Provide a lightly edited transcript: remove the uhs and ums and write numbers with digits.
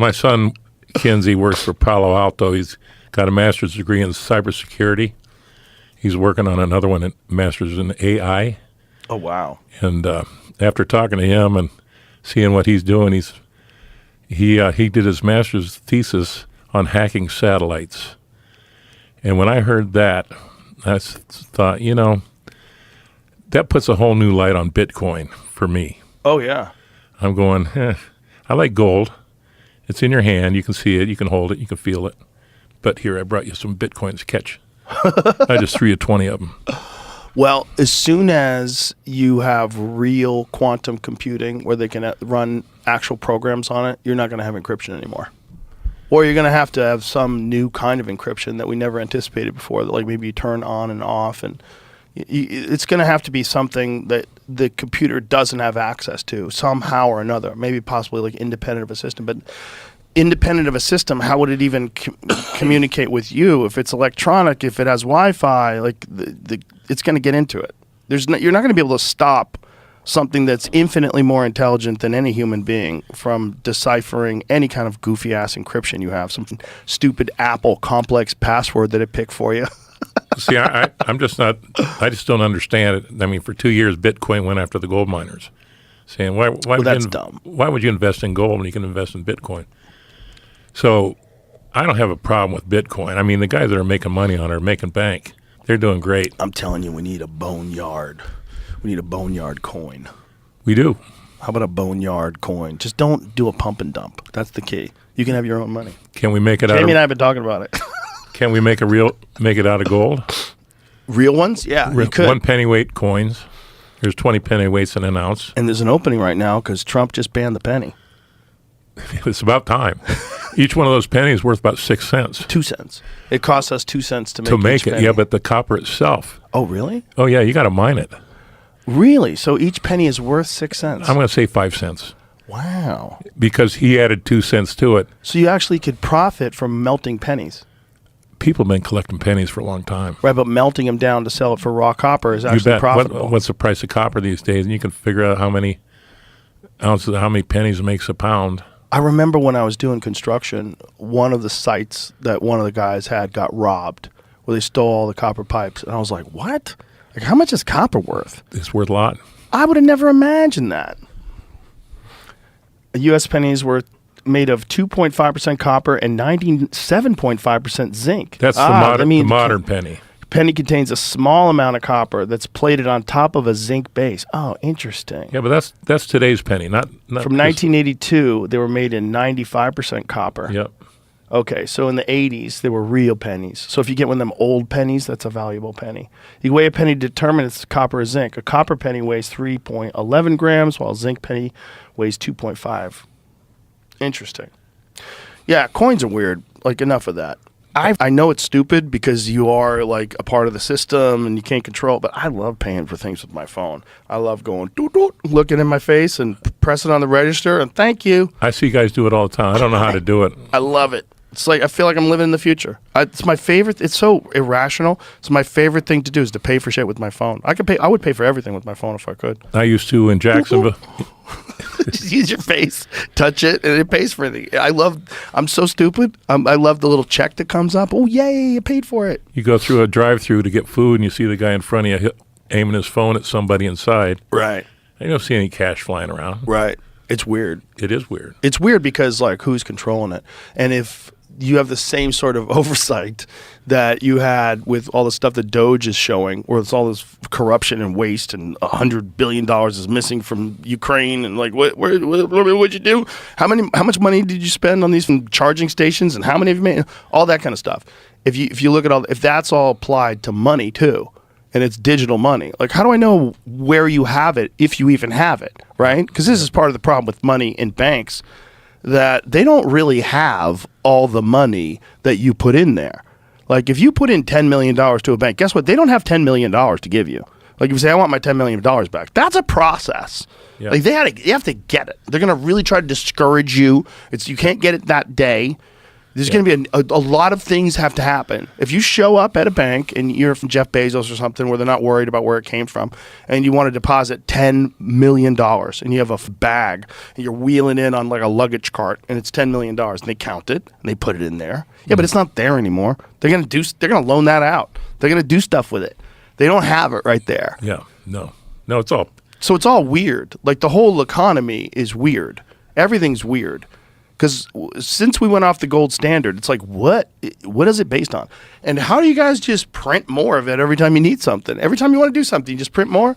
My son, Kinsey, works for Palo Alto. He's got a master's degree in cybersecurity. He's working on another one, a master's in AI. Oh, wow. And after talking to him and seeing what he's doing, he did his master's thesis on hacking satellites. And when I heard that, I thought, that puts a whole new light on Bitcoin for me. Oh, yeah. I'm going, I like gold. It's in your hand. You can see it. You can hold it. You can feel it. But here, I brought you some Bitcoins to catch. I just threw you 20 of them. Well, as soon as you have real quantum computing where they can run actual programs on it, you're not going to have encryption anymore. Or you're going to have some new kind of encryption that we never anticipated before, that like maybe you turn on and off. And it's going to have to be something that the computer doesn't have access to somehow or another, maybe possibly like independent of a system. But independent of a system, how would it even communicate with you? If it's electronic, if it has Wi-Fi, like it's going to get into it. You're not going to be able to stop something that's infinitely more intelligent than any human being from deciphering any kind of goofy ass encryption you have, some stupid Apple complex password that it picked for you. See, I just don't understand it. I mean, for 2 years, Bitcoin went after the gold miners, saying, that's dumb. Why would you invest in gold when you can invest in Bitcoin? So I don't have a problem with Bitcoin. I mean, the guys that are making money on it are making bank. They're doing great. I'm telling you, we need a boneyard. We need a boneyard coin. We do. How about a boneyard coin? Just don't do a pump and dump. That's the key. You can have your own money. Can we make it out Jamie of... and I have been talking about it. Can we make it out of gold? Real ones? Yeah, you could. 1 pennyweight coins. There's 20 pennyweights in an ounce. And there's an opening right now because Trump just banned the penny. It's about time. Each one of those pennies is worth about 6 cents. 2 cents. It costs us 2 cents to make it. Penny. Yeah, but the copper itself. Oh, really? Oh, yeah, you got to mine it. Really? So each penny is worth 6 cents? I'm going to say 5 cents. Wow. Because he added 2 cents to it. So you actually could profit from melting pennies. People have been collecting pennies for a long time. Right, but melting them down to sell it for raw copper is actually profitable. What's the price of copper these days? And you can figure out how many ounces, how many pennies makes a pound. I remember when I was doing construction, one of the sites that one of the guys had got robbed, where they stole all the copper pipes. And I was like, what? Like, how much is copper worth? It's worth a lot. I would have never imagined that. U.S. pennies were made of 2.5% copper and 97.5% zinc. That's the modern penny. Penny contains a small amount of copper that's plated on top of a zinc base. Oh, interesting. Yeah, but that's today's penny, not from 1982. They were made in 95% copper. Yep. Okay, so in the 80s, they were real pennies. So if you get one of them old pennies, that's a valuable penny. You weigh a penny to determine its copper or zinc. A copper penny weighs 3.11 grams, while a zinc penny weighs 2.5. Interesting. Yeah, coins are weird. Like, enough of that. I know it's stupid because you are like a part of the system and you can't control it, but I love paying for things with my phone. I love going, doot, doot, looking in my face and pressing on the register and thank you. I see guys do it all the time. I don't know how to do it. I love it. It's like I feel like I'm living in the future. It's my favorite. It's so irrational. It's my favorite thing to do is to pay for shit with my phone. I would pay for everything with my phone if I could. I used to in Jacksonville. Just use your face, touch it, and it pays for anything. I'm so stupid. I love the little check that comes up. Oh, yay, you paid for it. You go through a drive-through to get food, and you see the guy in front of you aiming his phone at somebody inside. Right. You don't see any cash flying around. Right. It's weird. It is weird. It's weird because, like, who's controlling it? And if you have the same sort of oversight that you had with all the stuff that Doge is showing, where it's all this corruption and waste and $100 billion is missing from Ukraine, and like, what'd you do? How much money did you spend on these charging stations, and how many have you made? All that kind of stuff. If you look at if that's all applied to money too, and it's digital money, like, how do I know where you have it if you even have it, right? Because this is part of the problem with money in banks, that they don't really have all the money that you put in there. Like, if you put in $10 million to a bank, guess what? They don't have $10 million to give you. Like, if you say, I want my $10 million back, that's a process. Yeah. Like, you have to get it. They're going to really try to discourage you. You can't get it that day. There's going to be a lot of things have to happen. If you show up at a bank and you're from Jeff Bezos or something where they're not worried about where it came from, and you want to deposit $10 million and you have a bag and you're wheeling in on like a luggage cart and it's $10 million and they count it and they put it in there. Yeah, but it's not there anymore. They're going to loan that out. They're going to do stuff with it. They don't have it right there. Yeah. No, it's all. So it's all weird. Like the whole economy is weird. Everything's weird. Because since we went off the gold standard, it's like, what is it based on? And how do you guys just print more of it every time you need something? Every time you want to do something, you just print more?